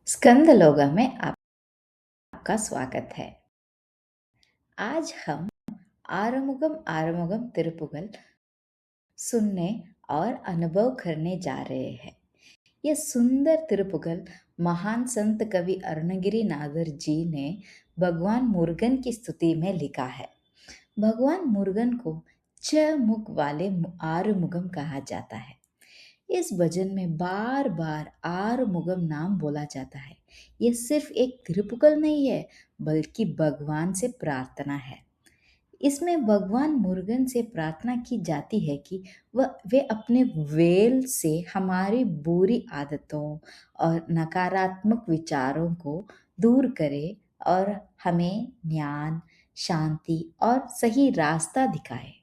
स्कंदलोगा में आपका स्वागत है। आज हम आरुमुगम आरुमुगम तिरुपुगल सुनने और अनुभव करने जा रहे हैं। यह सुंदर तिरुपुगल महान संत कवि अरुणगिरी नादर जी ने भगवान मुरुगन की स्तुति में लिखा है। भगवान मुरुगन को छह मुख वाले आरुमुगम कहा जाता है। इस भजन में बार बार आरुमुगम नाम बोला जाता है। यह सिर्फ एक तिरुपुगल नहीं है, बल्कि भगवान से प्रार्थना है। इसमें भगवान मुरुगन से प्रार्थना की जाती है कि वे अपने वेल से हमारी बुरी आदतों और नकारात्मक विचारों को दूर करे और हमें ज्ञान, शांति और सही रास्ता दिखाए।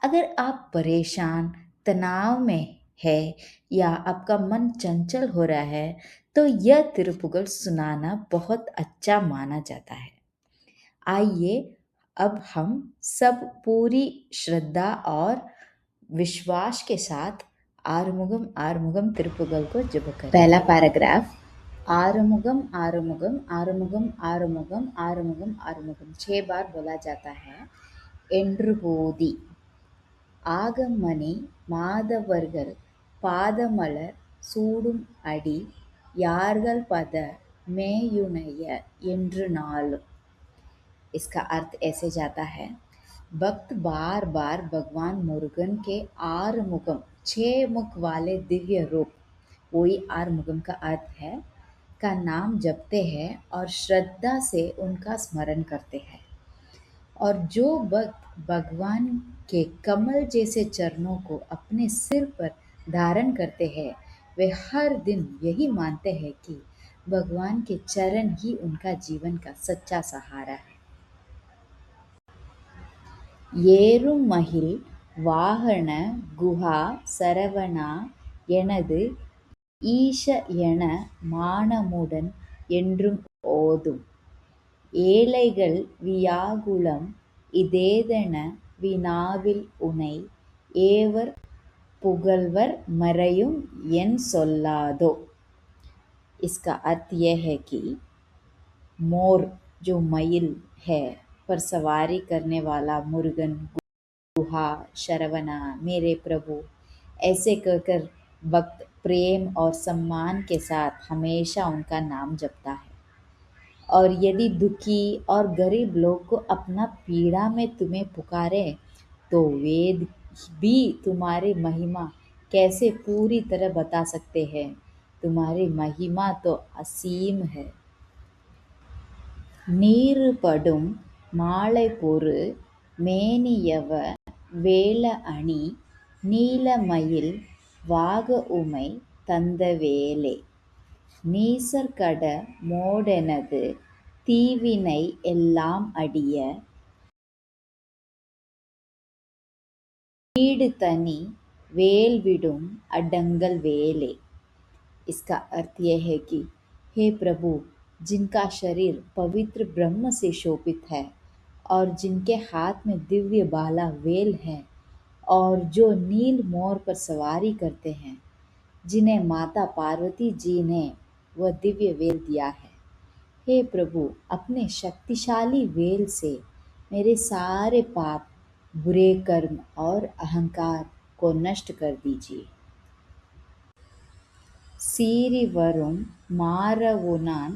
अगर आप परेशान, तनाव में है या आपका मन चंचल हो रहा है, तो यह तिरुपुगल सुनाना बहुत अच्छा माना जाता है। आइए अब हम सब पूरी श्रद्धा और विश्वास के साथ आरुमुगम आरुमुगम तिरुपुगल को जप करें। पहला पैराग्राफ, आरुमुगम आरुमुगम आरुमुगम आरुमुगम आरुमुगम आरुमुगम 6 बार बोला जाता है। एंड्रुगोदी ஆகமணி மாதவர்கள் பாதமலர் சூடும் அடி யார்கள் பத மேயுனைய என்று नालुम। इसका अर्थ ऐसे जाता है, भक्त बार बार भगवान मुरुगन के आरुमुगम 6 मुख वाले दिव्य रूप, वही आरुमुगम का अर्थ है, का नाम जपते हैं और श्रद्धा से उनका स्मरण करते हैं। और जो भक्त भगवान के कमल जैसे चरणों को अपने सिर पर धारण करते हैं, वे हर दिन यही मानते हैं कि भगवान के चरण ही उनका जीवन का सच्चा सहारा है। ஏறும் மகிழ் வாகன குஹா சரவணா எனது ஈஷ என மானமுடன் என்றும் ஓதும் ஏழைகள் வியாகுலம் இதேதென வினாவில் உனை ஏவர் पुगलवर मरयुम एन सोल्लादो। इसका अर्थ यह है कि मोर जो मईल है पर सवारी करने वाला मुरुगन, गुहा, शरवना, मेरे प्रभु, ऐसे कहकर भक्त प्रेम और सम्मान के साथ हमेशा उनका नाम जपता है। और यदि दुखी और गरीब लोग को अपना पीड़ा में तुम्हें पुकारे, तो वेद भी तुम्हारी महिमा कैसे पूरी तरह बता सकते हैं। तुम्हारी महिमा तो असीम है। நீரு படும் மாலை பொரு மேனியவ வேல அணி நீலமயில் வாக உமை தந்த வேலே நீசர்கட மோடெனது தீவினை எல்லாம் அடிய नीड तनी वेल विडुम अडंगल वेले। इसका अर्थ यह है कि हे प्रभु, जिनका शरीर पवित्र ब्रह्म से शोभित है और जिनके हाथ में दिव्य बाला वेल है और जो नील मोर पर सवारी करते हैं, जिन्हें माता पार्वती जी ने वह दिव्य वेल दिया है, हे प्रभु, अपने शक्तिशाली वेल से मेरे सारे पाप, बुरे कर्म और अहंकार को नष्ट कर दीजिए। சீறி வரும் மாறவுனான்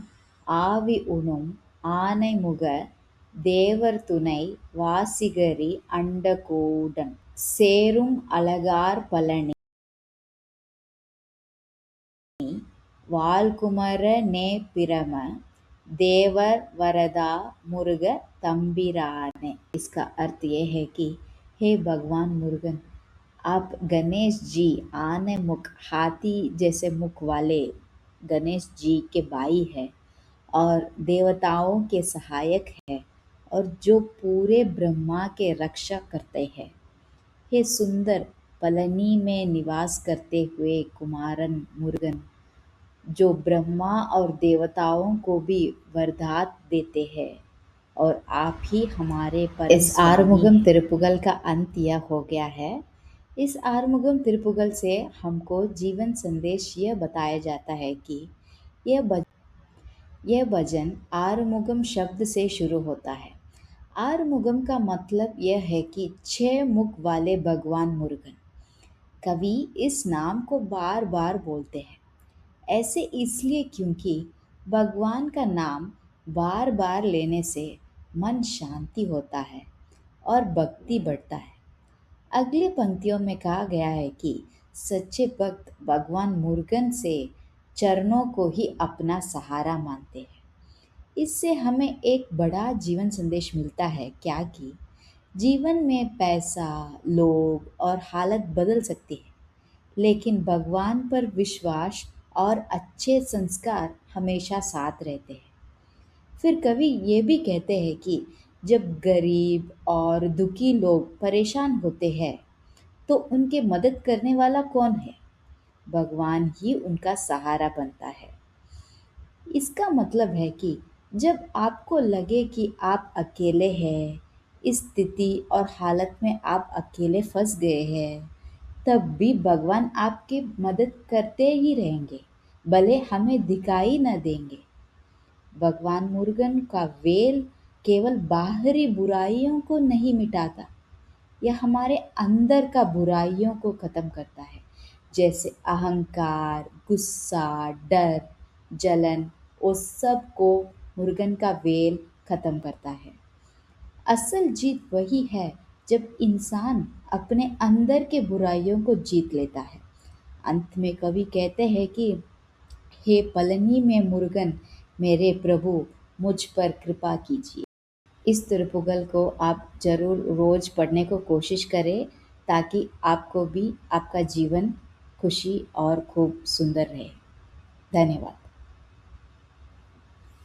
ஆவி உணும் ஆனைமுக தேவர் துணை வாசிகரி அண்டகூடன் சேரும் அலகார் பழனி வால்குமர நே பிரம देवर वरदा मुरुग तंबिराने। इसका अर्थ यह है कि हे भगवान मुरुगन, आप गणेश जी, आने मुख हाथी जैसे मुख वाले गणेश जी के भाई है और देवताओं के सहायक है और जो पूरे ब्रह्मा के रक्षा करते हैं। हे सुंदर पलनी में निवास करते हुए कुमारन मुरुगन, जो ब्रह्मा और देवताओं को भी वरदान देते हैं और आप ही हमारे पर। इस आरुमुगम तिरुपुगल का अंत यह हो गया है। इस आरुमुगम तिरुपुगल से हमको जीवन संदेश यह बताया जाता है कि यह यह भजन आरुमुगम शब्द से शुरू होता है। आरुमुगम का मतलब यह है कि 6 मुख वाले भगवान मुरुगन। कवि इस नाम को बार बार बोलते हैं, ऐसे इसलिए क्योंकि भगवान का नाम बार बार लेने से मन शांति होता है और भक्ति बढ़ता है। अगली पंक्तियों में कहा गया है कि सच्चे भक्त भगवान मुरुगन से चरणों को ही अपना सहारा मानते हैं। इससे हमें एक बड़ा जीवन संदेश मिलता है क्या कि जीवन में पैसा, लोग और हालत बदल सकती है, लेकिन भगवान पर विश्वास और अच्छे संस्कार हमेशा साथ रहते हैं। फिर कवि ये भी कहते हैं कि जब गरीब और दुखी लोग परेशान होते हैं तो उनके मदद करने वाला कौन है? भगवान ही उनका सहारा बनता है। इसका मतलब है कि जब आपको लगे कि आप अकेले हैं, इस स्थिति और हालत में आप अकेले फंस गए हैं, तब भी भगवान आपकी मदद करते ही रहेंगे, भले हमें दिखाई न देंगे। भगवान मुरुगन का वेल केवल बाहरी बुराइयों को नहीं मिटाता, यह हमारे अंदर का बुराइयों को खत्म करता है, जैसे अहंकार, गुस्सा, डर, जलन, उस सब को मुर्गन का वेल खत्म करता है। असल जीत वही है जब इंसान अपने अंदर के बुराइयों को जीत लेता है। अंत में कवि कहते हैं कि हे पलनी में मुर्गन मेरे प्रभु मुझ पर कृपा कीजिए। इस तिरुपुगल को आप ज़रूर रोज़ पढ़ने को कोशिश करें ताकि आपको भी आपका जीवन खुशी और खूब सुंदर रहे। धन्यवाद।